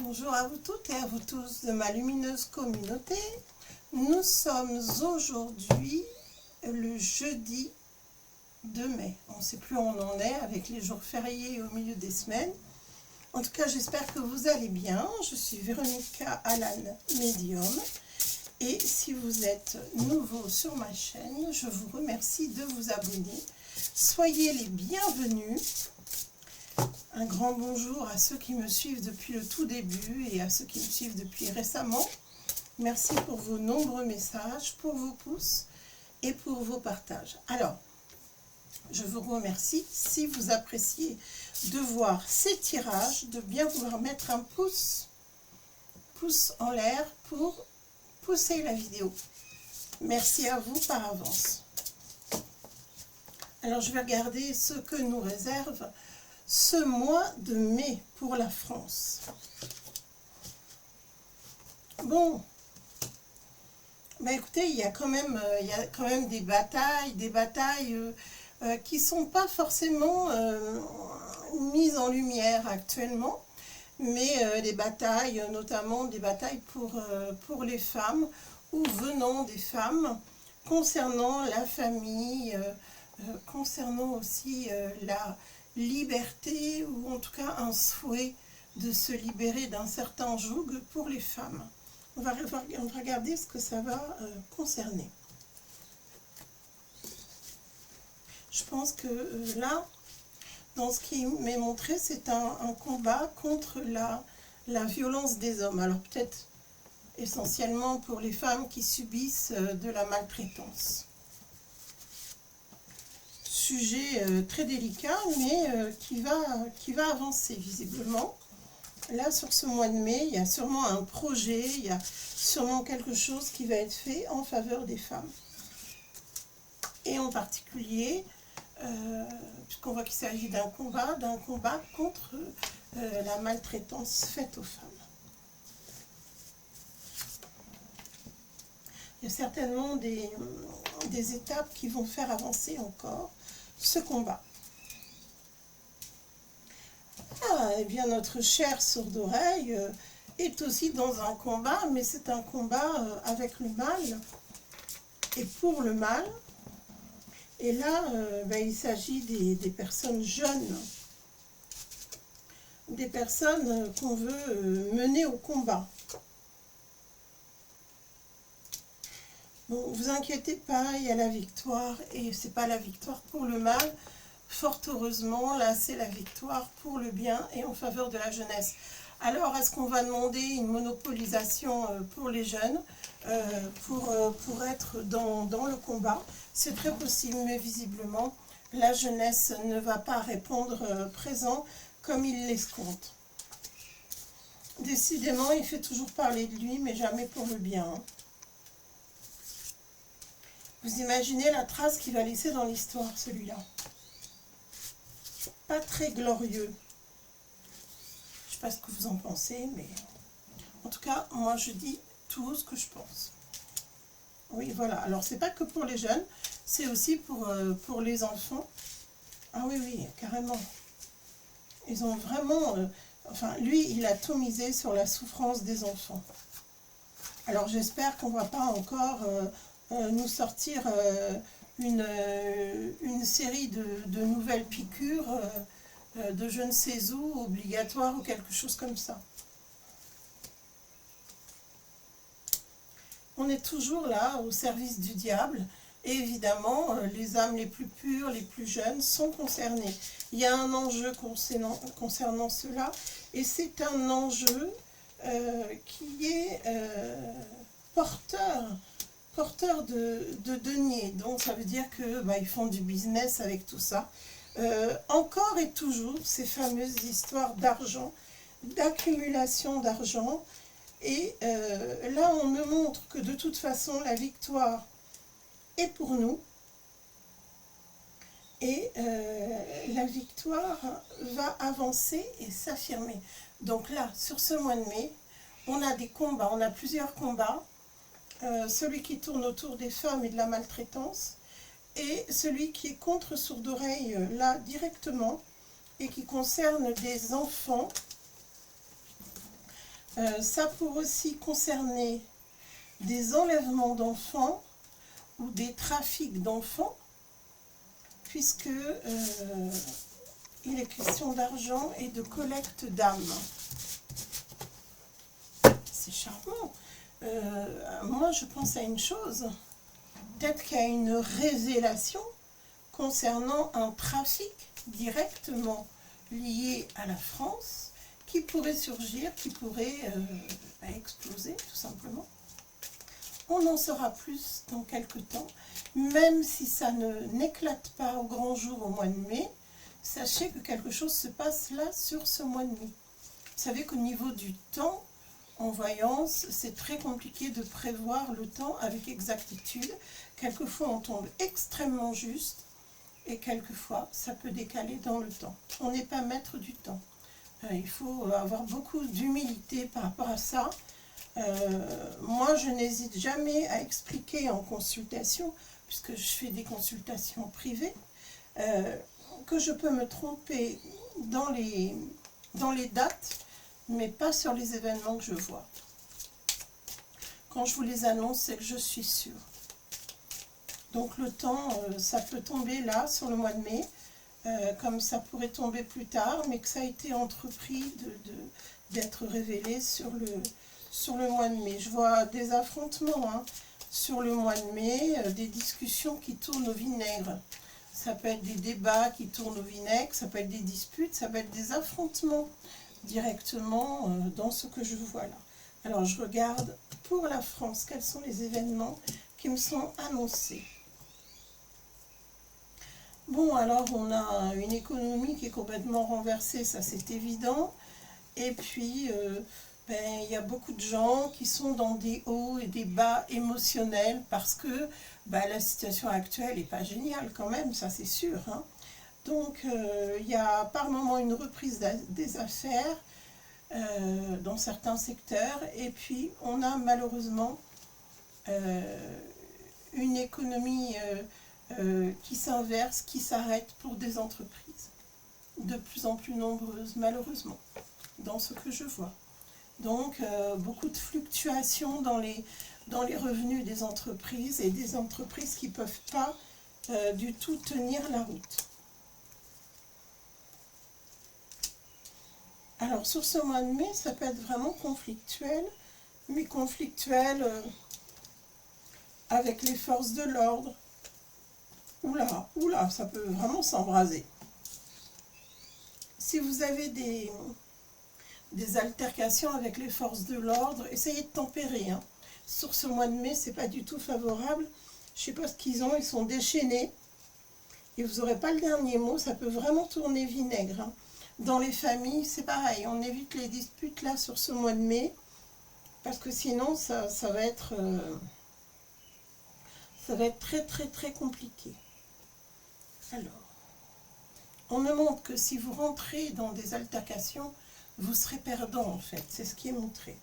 Bonjour à vous toutes et à vous tous de ma lumineuse communauté. Nous sommes aujourd'hui le jeudi 2 mai. On ne sait plus où on en est avec les jours fériés au milieu des semaines. En tout cas, j'espère que vous allez bien. Je suis Véronica Alan Medium. Et si vous êtes nouveau sur ma chaîne, je vous remercie de vous abonner. Soyez les bienvenus. Un grand bonjour à ceux qui me suivent depuis le tout début et à ceux qui me suivent depuis récemment. Merci pour vos nombreux messages, pour vos pouces et pour vos partages. Alors, je vous remercie si vous appréciez de voir ces tirages, de bien vouloir mettre un pouce en l'air pour pousser la vidéo. Merci à vous par avance. Alors, je vais regarder ce que nous réserve ce mois de mai pour la France. Bon, ben écoutez, il y a quand même des batailles qui sont pas forcément mises en lumière actuellement, mais des batailles, notamment des batailles pour les femmes ou venant des femmes, concernant la famille, concernant aussi la liberté, ou en tout cas un souhait de se libérer d'un certain joug pour les femmes. On va regarder ce que ça va concerner. Je pense que là, dans ce qui m'est montré, c'est un combat contre la violence des hommes. Alors peut-être essentiellement pour les femmes qui subissent de la maltraitance. Sujet très délicat, mais qui va avancer visiblement. Là, sur ce mois de mai, il y a sûrement un projet, il y a sûrement quelque chose qui va être fait en faveur des femmes. Et en particulier, puisqu'on voit qu'il s'agit d'un combat contre la maltraitance faite aux femmes. Il y a certainement des étapes qui vont faire avancer encore ce combat. Ah, et bien notre chère sourde-oreille est aussi dans un combat, mais c'est un combat avec le mal et pour le mal. Et là, il s'agit des personnes jeunes, des personnes qu'on veut mener au combat. Bon, vous inquiétez pas, il y a la victoire, et c'est pas la victoire pour le mal. Fort heureusement, là, c'est la victoire pour le bien et en faveur de la jeunesse. Alors, est-ce qu'on va demander une monopolisation pour les jeunes, pour être dans le combat? C'est très possible, mais visiblement, la jeunesse ne va pas répondre présent comme il l'escompte. Décidément, il fait toujours parler de lui, mais jamais pour le bien. Vous imaginez la trace qu'il va laisser dans l'histoire, celui-là. Pas très glorieux. Je ne sais pas ce que vous en pensez, mais en tout cas, moi je dis tout ce que je pense. Oui, voilà. Alors, c'est pas que pour les jeunes, c'est aussi pour les enfants. Ah oui, oui, carrément. Ils ont vraiment... enfin, lui, il a tout misé sur la souffrance des enfants. Alors, j'espère qu'on ne va pas encore nous sortir une série de nouvelles piqûres de je ne sais où, obligatoires ou quelque chose comme ça. On est toujours là au service du diable et évidemment les âmes les plus pures, les plus jeunes sont concernées. Il y a un enjeu concernant cela et c'est un enjeu qui est porteur de deniers. Donc ça veut dire que ils font du business avec tout ça. Encore et toujours ces fameuses histoires d'argent, d'accumulation d'argent. Et là, on me montre que de toute façon, la victoire est pour nous. Et la victoire va avancer et s'affirmer. Donc là, sur ce mois de mai, on a des combats, on a plusieurs combats. Celui qui tourne autour des femmes et de la maltraitance. Et celui qui est contre sourde-oreille, là, directement, et qui concerne des enfants Ça pourrait aussi concerner des enlèvements d'enfants ou des trafics d'enfants, puisque il est question d'argent et de collecte d'âmes. C'est charmant. Moi, je pense à une chose. Peut-être qu'il y a une révélation concernant un trafic directement lié à la France qui pourrait surgir, qui pourrait exploser, tout simplement. On en saura plus dans quelques temps, même si ça n'éclate pas au grand jour au mois de mai. Sachez que quelque chose se passe là sur ce mois de mai. Vous savez qu'au niveau du temps, en voyance, c'est très compliqué de prévoir le temps avec exactitude. Quelquefois, on tombe extrêmement juste et quelquefois, ça peut décaler dans le temps. On n'est pas maître du temps. Il faut avoir beaucoup d'humilité par rapport à ça. Moi, je n'hésite jamais à expliquer en consultation, puisque je fais des consultations privées, que je peux me tromper dans les dates, mais pas sur les événements que je vois. Quand je vous les annonce, c'est que je suis sûre. Donc le temps, ça peut tomber là, sur le mois de mai, comme ça pourrait tomber plus tard, mais que ça a été entrepris d'être révélé sur le mois de mai. Je vois des affrontements sur le mois de mai, des discussions qui tournent au vinaigre. Ça peut être des débats qui tournent au vinaigre, ça peut être des disputes, ça peut être des affrontements directement dans ce que je vois là. Alors je regarde pour la France, quels sont les événements qui me sont annoncés. Bon, alors on a une économie qui est complètement renversée, ça c'est évident. Et puis, il y a beaucoup de gens qui sont dans des hauts et des bas émotionnels parce que la situation actuelle n'est pas géniale quand même, ça c'est sûr. Donc, il y a par moment une reprise des affaires dans certains secteurs. Et puis, on a malheureusement une économie qui s'inverse, qui s'arrête pour des entreprises de plus en plus nombreuses, malheureusement, dans ce que je vois. Donc, beaucoup de fluctuations dans les revenus des entreprises et des entreprises qui ne peuvent pas du tout tenir la route. Alors, sur ce mois de mai, ça peut être vraiment conflictuel, mais conflictuel avec les forces de l'ordre. Oula, oula, ça peut vraiment s'embraser. Si vous avez des altercations avec les forces de l'ordre, essayez de tempérer. Sur ce mois de mai, c'est pas du tout favorable. Je sais pas ce qu'ils ont, ils sont déchaînés. Et vous n'aurez pas le dernier mot, ça peut vraiment tourner vinaigre. Dans les familles, c'est pareil, on évite les disputes là sur ce mois de mai, parce que sinon, ça va être très très très compliqué. Alors, on me montre que si vous rentrez dans des altercations, vous serez perdant en fait, c'est ce qui est montré.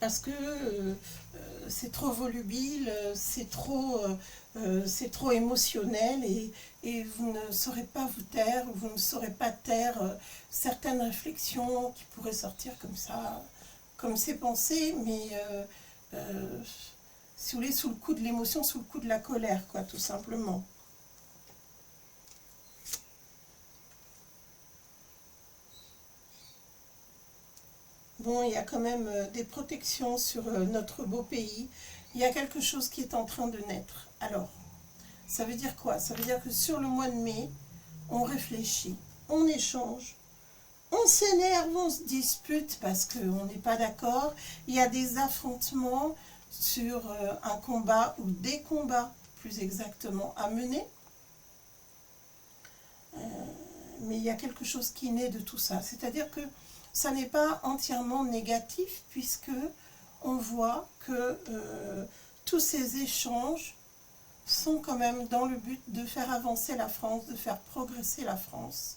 Parce que c'est trop volubile, c'est trop émotionnel et vous ne saurez pas vous taire, vous ne saurez pas taire certaines réflexions qui pourraient sortir comme ça, comme ces pensées, mais si vous voulez, sous le coup de l'émotion, sous le coup de la colère, quoi, tout simplement. Bon, il y a quand même des protections sur notre beau pays. Il y a quelque chose qui est en train de naître. Alors, ça veut dire quoi? Ça veut dire que sur le mois de mai, on réfléchit, on échange, on s'énerve, on se dispute parce qu'on n'est pas d'accord. Il y a des affrontements sur un combat ou des combats, plus exactement, à mener. Mais il y a quelque chose qui naît de tout ça. C'est-à-dire que ça n'est pas entièrement négatif puisque on voit que tous ces échanges sont quand même dans le but de faire avancer la France, de faire progresser la France.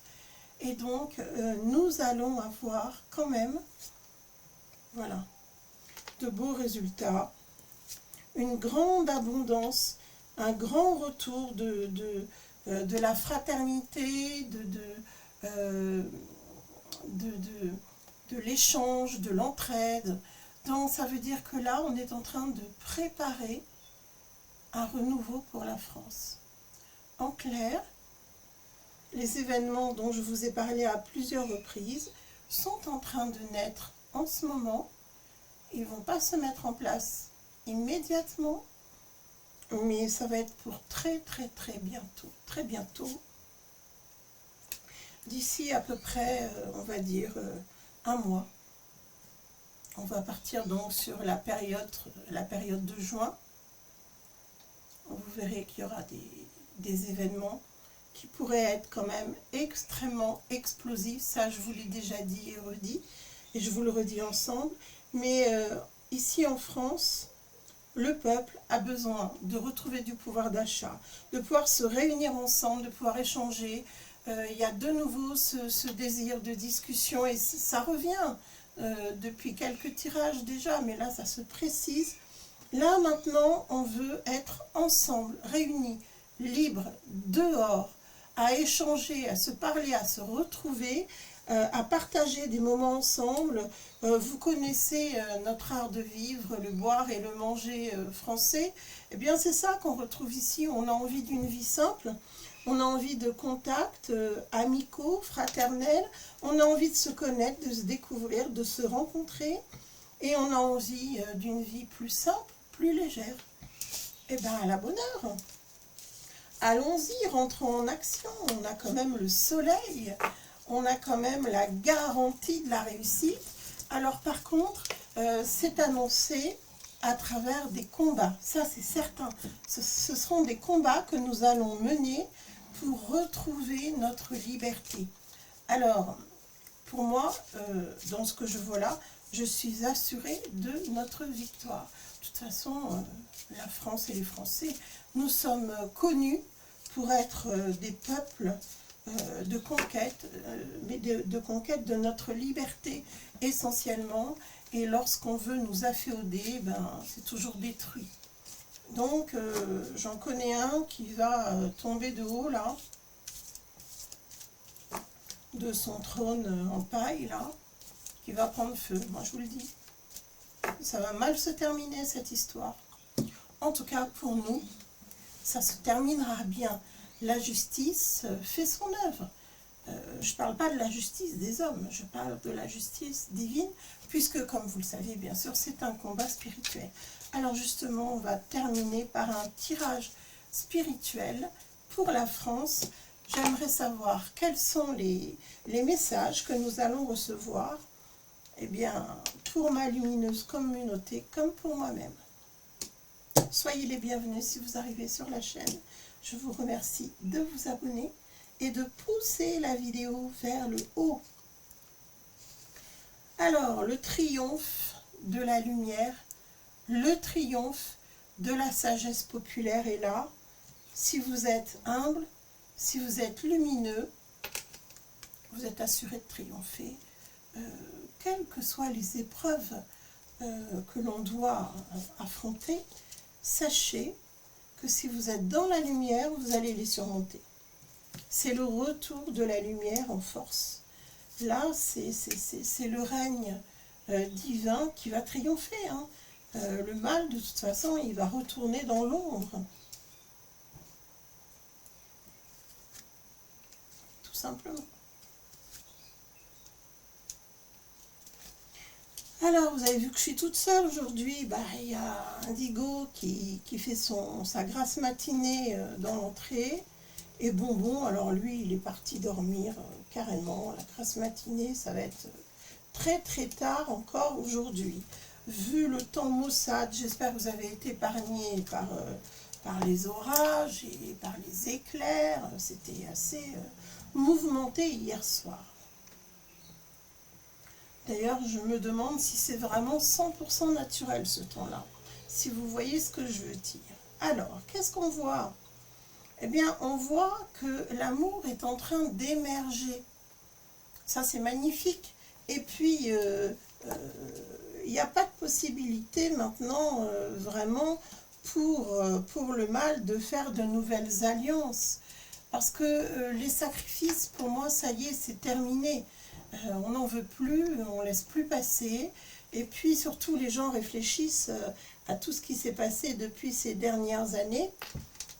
Et donc, nous allons avoir quand même, voilà, de beaux résultats, une grande abondance, un grand retour de la fraternité, de l'échange, de l'entraide. Donc ça veut dire que là, on est en train de préparer un renouveau pour la France. En clair, les événements dont je vous ai parlé à plusieurs reprises sont en train de naître en ce moment. Ils ne vont pas se mettre en place immédiatement, mais ça va être pour très bientôt. Très bientôt. D'ici à peu près, on va dire, un mois. On va partir donc sur la période de juin. Vous verrez qu'il y aura des événements qui pourraient être quand même extrêmement explosifs. Ça, je vous l'ai déjà dit et redit, et je vous le redis ensemble. Mais ici en France, le peuple a besoin de retrouver du pouvoir d'achat, de pouvoir se réunir ensemble, de pouvoir échanger. Il y a de nouveau ce désir de discussion, et ça revient depuis quelques tirages déjà, mais là ça se précise. Là maintenant, on veut être ensemble, réunis, libres, dehors, à échanger, à se parler, à se retrouver, à partager des moments ensemble. Vous connaissez notre art de vivre, le boire et le manger français. Eh bien c'est ça qu'on retrouve ici. On a envie d'une vie simple, on a envie de contacts amicaux, fraternels, on a envie de se connaître, de se découvrir, de se rencontrer, et on a envie d'une vie plus simple, plus légère. Eh bien à la bonne heure. Allons-y, rentrons en action. On a quand même le soleil, on a quand même la garantie de la réussite. Alors par contre, c'est annoncé à travers des combats, ça c'est certain. Ce seront des combats que nous allons mener pour retrouver notre liberté. Alors, pour moi, dans ce que je vois là, je suis assurée de notre victoire. De toute façon, la France et les Français, nous sommes connus pour être des peuples de conquête, mais de conquête de notre liberté essentiellement. Et lorsqu'on veut nous afféoder, ben, c'est toujours détruit. Donc, j'en connais un qui va tomber de haut, là, de son trône en paille, là, qui va prendre feu. Moi, je vous le dis. Ça va mal se terminer, cette histoire. En tout cas, pour nous, ça se terminera bien. La justice fait son œuvre. Je ne parle pas de la justice des hommes, je parle de la justice divine, puisque, comme vous le savez, bien sûr, c'est un combat spirituel. Alors justement, on va terminer par un tirage spirituel pour la France. J'aimerais savoir quels sont les messages que nous allons recevoir, eh bien, pour ma lumineuse communauté, comme pour moi-même. Soyez les bienvenus si vous arrivez sur la chaîne. Je vous remercie de vous abonner et de pousser la vidéo vers le haut. Alors, le triomphe de la lumière, le triomphe de la sagesse populaire est là. Si vous êtes humble, si vous êtes lumineux, vous êtes assuré de triompher, quelles que soient les épreuves que l'on doit affronter. Sachez que si vous êtes dans la lumière, vous allez les surmonter. C'est le retour de la lumière en force. Là, c'est le règne divin qui va triompher. Hein. Le mal, de toute façon, il va retourner dans l'ombre. Tout simplement. Alors, vous avez vu que je suis toute seule aujourd'hui. Bah, il y a Indigo qui fait sa grasse matinée dans l'entrée. Et Bonbon, alors lui, il est parti dormir carrément. La grasse matinée, ça va être très tard encore aujourd'hui. Vu le temps maussade, j'espère que vous avez été épargnés par les orages et par les éclairs. C'était assez mouvementé hier soir. D'ailleurs, je me demande si c'est vraiment 100% naturel ce temps-là. Si vous voyez ce que je veux dire. Alors, qu'est-ce qu'on voit ? Eh bien, on voit que l'amour est en train d'émerger. Ça, c'est magnifique. Et puis, il n'y a pas de possibilité maintenant, vraiment, pour le mal, de faire de nouvelles alliances. Parce que les sacrifices, pour moi, ça y est, c'est terminé. On n'en veut plus, on ne laisse plus passer. Et puis surtout, les gens réfléchissent à tout ce qui s'est passé depuis ces dernières années.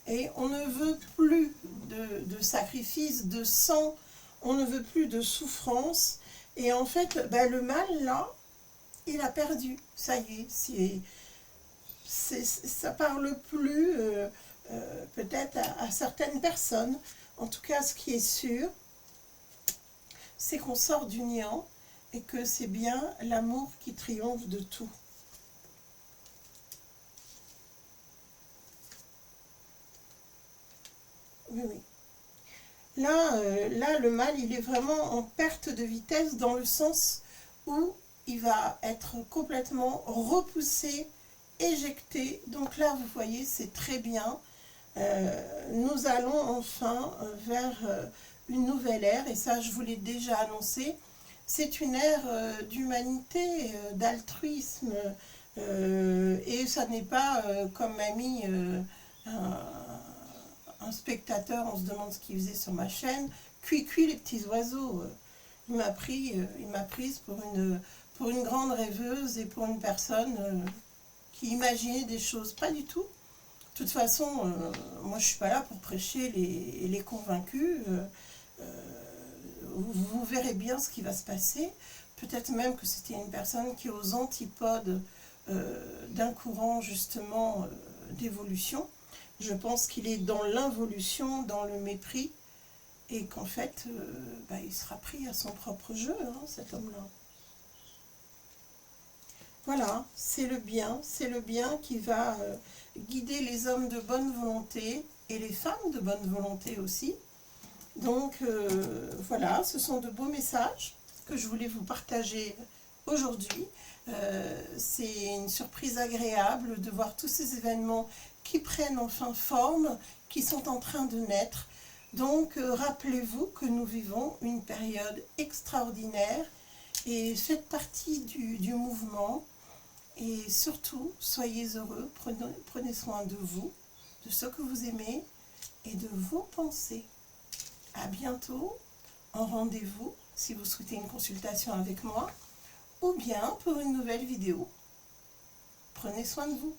Et on ne veut plus de sacrifices, de sang, on ne veut plus de souffrance. Et en fait, ben, le mal, là, il a perdu. Ça y est, ça parle plus peut-être à certaines personnes. En tout cas, ce qui est sûr, c'est qu'on sort du néant et que c'est bien l'amour qui triomphe de tout. Oui, oui. Là, le mal, il est vraiment en perte de vitesse dans le sens où il va être complètement repoussé, éjecté. Donc là, vous voyez, c'est très bien. Nous allons enfin vers une nouvelle ère, et ça, je vous l'ai déjà annoncé. C'est une ère d'humanité, d'altruisme, et ça n'est pas comme m'a mis un spectateur, on se demande ce qu'il faisait sur ma chaîne, cuit les petits oiseaux. Il m'a prise pour une grande rêveuse et pour une personne qui imaginait des choses, pas du tout. De toute façon, moi je suis pas là pour prêcher les convaincus. Vous verrez bien ce qui va se passer. Peut-être même que c'était une personne qui est aux antipodes d'un courant justement d'évolution. Je pense qu'il est dans l'involution, dans le mépris, et qu'en fait, il sera pris à son propre jeu, hein, cet homme-là. Voilà, c'est le bien qui va guider les hommes de bonne volonté et les femmes de bonne volonté aussi. Donc voilà, ce sont de beaux messages que je voulais vous partager aujourd'hui. C'est une surprise agréable de voir tous ces événements qui prennent enfin forme, qui sont en train de naître. Donc rappelez-vous que nous vivons une période extraordinaire et faites partie du mouvement. Et surtout, soyez heureux, prenez soin de vous, de ceux que vous aimez et de vos pensées. À bientôt, en rendez-vous si vous souhaitez une consultation avec moi ou bien pour une nouvelle vidéo. Prenez soin de vous.